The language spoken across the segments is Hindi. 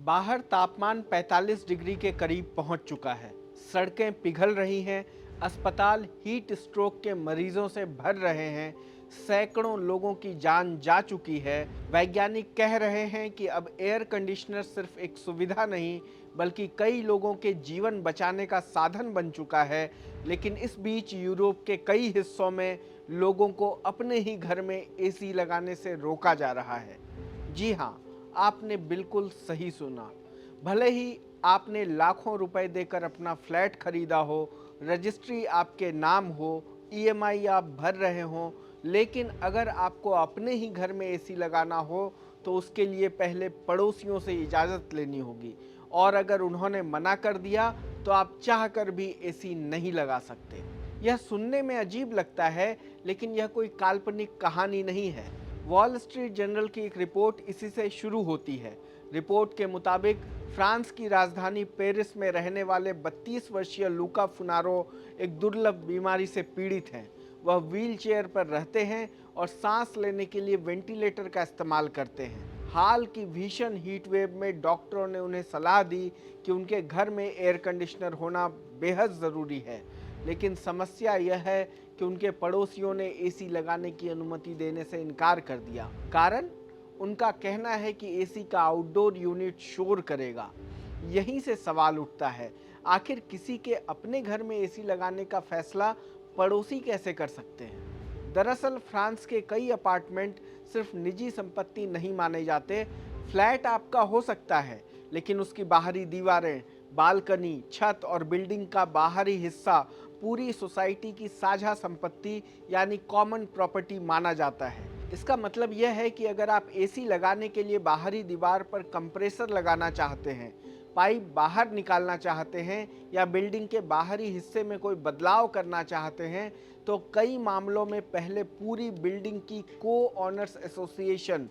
बाहर तापमान 45 डिग्री के करीब पहुंच चुका है। सड़कें पिघल रही हैं, अस्पताल हीट स्ट्रोक के मरीजों से भर रहे हैं, सैकड़ों लोगों की जान जा चुकी है। वैज्ञानिक कह रहे हैं कि अब एयर कंडीशनर सिर्फ एक सुविधा नहीं, बल्कि कई लोगों के जीवन बचाने का साधन बन चुका है। लेकिन इस बीच यूरोप के कई हिस्सों में लोगों को अपने ही घर में एसी लगाने से रोका जा रहा है। जी हाँ, आपने बिल्कुल सही सुना। भले ही आपने लाखों रुपए देकर अपना फ्लैट खरीदा हो, रजिस्ट्री आपके नाम हो, ईएमआई आप भर रहे हों, लेकिन अगर आपको अपने ही घर में एसी लगाना हो, तो उसके लिए पहले पड़ोसियों से इजाज़त लेनी होगी। और अगर उन्होंने मना कर दिया, तो आप चाहकर भी एसी नहीं लगा सकते। यह सुनने में अजीब लगता है, लेकिन यह कोई काल्पनिक कहानी नहीं है। वॉल स्ट्रीट जर्नल की एक रिपोर्ट इसी से शुरू होती है। रिपोर्ट के मुताबिक फ्रांस की राजधानी पेरिस में रहने वाले 32 वर्षीय लूका फुनारो एक दुर्लभ बीमारी से पीड़ित हैं। वह व्हील चेयर पर रहते हैं और सांस लेने के लिए वेंटिलेटर का इस्तेमाल करते हैं। हाल की भीषण हीट वेव में डॉक्टरों ने उन्हें सलाह दी कि उनके घर में एयर कंडीशनर होना बेहद ज़रूरी है। लेकिन समस्या यह है कि उनके पड़ोसियों ने एसी लगाने की अनुमति देने से इनकार कर दिया। कारण, उनका कहना है कि एसी का आउटडोर यूनिट शोर करेगा। यहीं से सवाल उठता है, आखिर किसी के अपने घर में एसी लगाने का फैसला पड़ोसी कैसे कर सकते हैं? दरअसल फ्रांस के कई अपार्टमेंट सिर्फ निजी संपत्ति नहीं माने जाते। फ्लैट आपका हो सकता है, लेकिन उसकी बाहरी दीवारें, बालकनी, छत और बिल्डिंग का बाहरी हिस्सा पूरी सोसाइटी की साझा संपत्ति यानी कॉमन प्रॉपर्टी माना जाता है। इसका मतलब यह है कि अगर आप एसी लगाने के लिए बाहरी दीवार पर कंप्रेसर लगाना चाहते हैं, पाइप बाहर निकालना चाहते हैं या बिल्डिंग के बाहरी हिस्से में कोई बदलाव करना चाहते हैं, तो कई मामलों में पहले पूरी बिल्डिंग की को ऑनर्स एसोसिएशन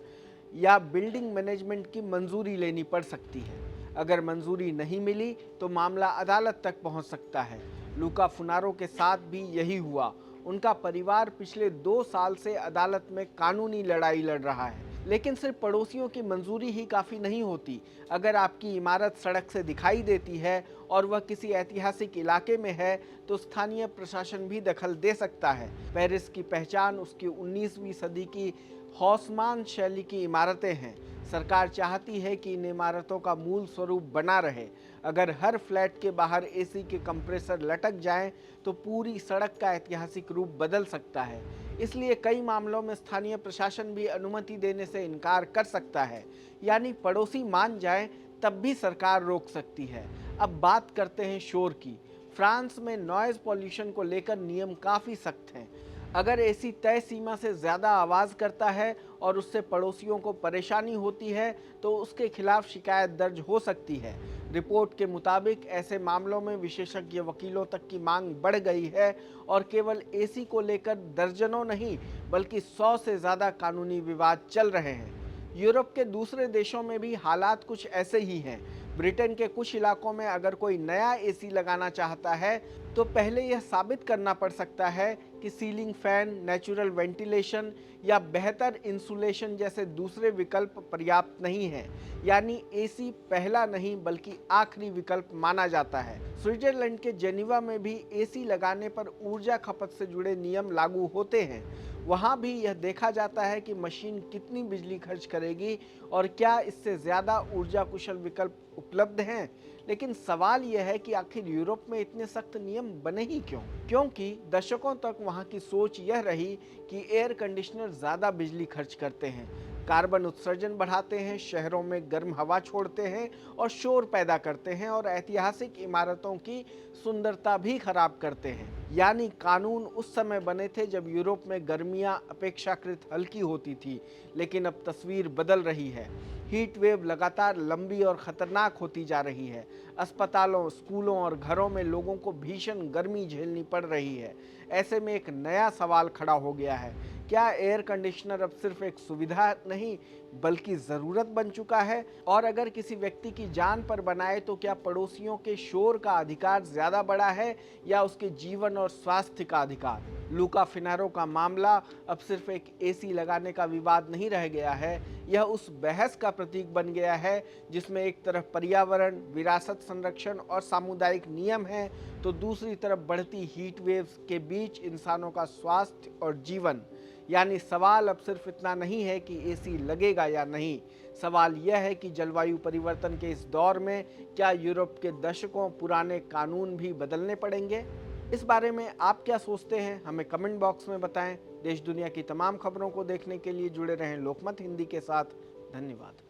या बिल्डिंग मैनेजमेंट की मंजूरी लेनी पड़ सकती है। अगर मंजूरी नहीं मिली तो मामला अदालत तक पहुंच सकता है। लूका फुनारो के साथ भी यही हुआ। उनका परिवार पिछले 2 साल से अदालत में कानूनी लड़ाई लड़ रहा है। लेकिन सिर्फ पड़ोसियों की मंजूरी ही काफ़ी नहीं होती। अगर आपकी इमारत सड़क से दिखाई देती है और वह किसी ऐतिहासिक इलाके में है, तो स्थानीय प्रशासन भी दखल दे सकता है। पेरिस की पहचान उसकी 19वीं सदी की हौसमान शैली की इमारतें हैं। सरकार चाहती है कि इन इमारतों का मूल स्वरूप बना रहे। अगर हर फ्लैट के बाहर एसी के कंप्रेसर लटक जाएं, तो पूरी सड़क का ऐतिहासिक रूप बदल सकता है। इसलिए कई मामलों में स्थानीय प्रशासन भी अनुमति देने से इनकार कर सकता है। यानी पड़ोसी मान जाएं, तब भी सरकार रोक सकती है। अब बात करते हैं शोर की। फ्रांस में नॉइज पॉल्यूशन को लेकर नियम काफ़ी सख्त हैं। अगर एसी तय सीमा से ज़्यादा आवाज़ करता है और उससे पड़ोसियों को परेशानी होती है, तो उसके खिलाफ शिकायत दर्ज हो सकती है। रिपोर्ट के मुताबिक ऐसे मामलों में विशेषज्ञ वकीलों तक की मांग बढ़ गई है और केवल एसी को लेकर दर्जनों नहीं, बल्कि 100 से ज़्यादा कानूनी विवाद चल रहे हैं। यूरोप के दूसरे देशों में भी हालात कुछ ऐसे ही हैं। ब्रिटेन के कुछ इलाकों में अगर कोई नया एसी लगाना चाहता है, तो पहले यह साबित करना पड़ सकता है कि सीलिंग फैन, नेचुरल वेंटिलेशन या बेहतर इंसुलेशन जैसे दूसरे विकल्प पर्याप्त नहीं हैं। यानी एसी पहला नहीं, बल्कि आखिरी विकल्प माना जाता है। स्विट्जरलैंड के जेनीवा में भी एसी लगाने पर ऊर्जा खपत से जुड़े नियम लागू होते हैं। वहाँ भी यह देखा जाता है कि मशीन कितनी बिजली खर्च करेगी और क्या इससे ज़्यादा ऊर्जा कुशल विकल्प उपलब्ध हैं। लेकिन सवाल यह है कि आखिर यूरोप में इतने सख्त नियम बने ही क्यों? क्योंकि दशकों तक वहाँ की सोच यह रही कि एयर कंडीशनर ज़्यादा बिजली खर्च करते हैं, कार्बन उत्सर्जन बढ़ाते हैं, शहरों में गर्म हवा छोड़ते हैं और शोर पैदा करते हैं और ऐतिहासिक इमारतों की सुंदरता भी खराब करते हैं। यानी कानून उस समय बने थे जब यूरोप में गर्मियां अपेक्षाकृत हल्की होती थी, लेकिन अब तस्वीर बदल रही है। हीट वेव लगातार लंबी और खतरनाक होती जा रही है। अस्पतालों, स्कूलों और घरों में लोगों को भीषण गर्मी झेलनी पड़ रही है। ऐसे में एक नया सवाल खड़ा हो गया है, क्या एयर कंडीशनर अब सिर्फ एक सुविधा नहीं, बल्कि ज़रूरत बन चुका है? और अगर किसी व्यक्ति की जान पर बनाए तो क्या पड़ोसियों के शोर का अधिकार ज़्यादा बड़ा है या उसके जीवन और स्वास्थ्य का अधिकार? लूका फिनारो का मामला अब सिर्फ एक एसी लगाने का विवाद नहीं रह गया है, यह उस बहस का प्रतीक बन गया है जिसमें एक तरफ पर्यावरण, विरासत संरक्षण और सामुदायिक नियम हैं, तो दूसरी तरफ बढ़ती हीट वेव्स के बीच इंसानों का स्वास्थ्य और जीवन। यानी सवाल अब सिर्फ इतना नहीं है कि एसी लगेगा या नहीं, सवाल यह है कि जलवायु परिवर्तन के इस दौर में क्या यूरोप के दशकों पुराने कानून भी बदलने पड़ेंगे? इस बारे में आप क्या सोचते हैं, हमें कमेंट बॉक्स में बताएं। देश दुनिया की तमाम खबरों को देखने के लिए जुड़े रहें लोकमत हिंदी के साथ। धन्यवाद।